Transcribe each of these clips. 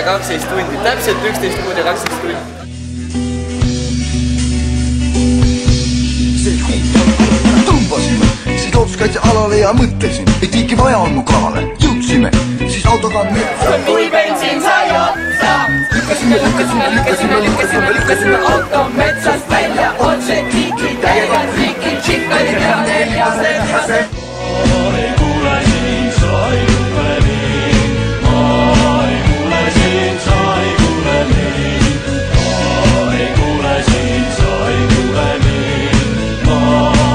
ja 12 tundi, täpselt 11 kuud ja 12 tundi. Tõmbasime siis looduskaitsealale ja mõtlesin, et ikka vaja on mu kalale. Jõudsime siis autoga metsa. Kui bensiin sai otsa, lükkasime auto metsast välja. Otse tiiki täiega triiki, tšikkali pea neljase. Ei kuule siin, sa ei kuule mind. Ma ei kuule siin, sa ei kuule mind. Ma ei kuule siin, sa ei kuule mind. Ma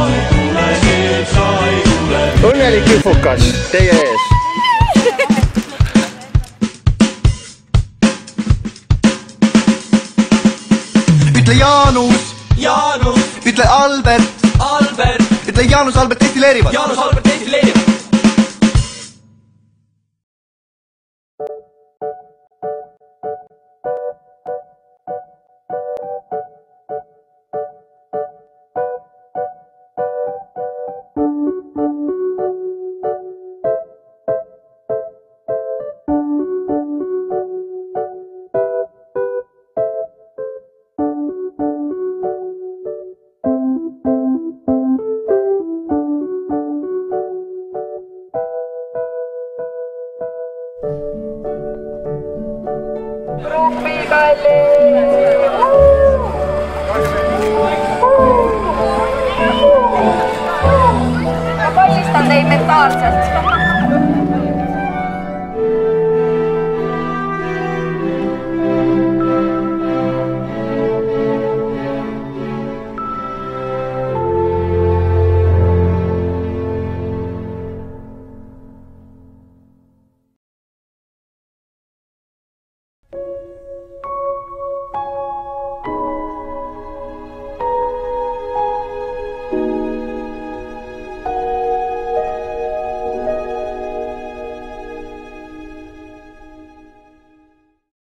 ei kuule siin, sa ei kuule mind. Õnnelik Jufukas teie ees. Ütle Jaanus, ütle Albert, ütle Jaanus Albert destilleerivad. Rummikalli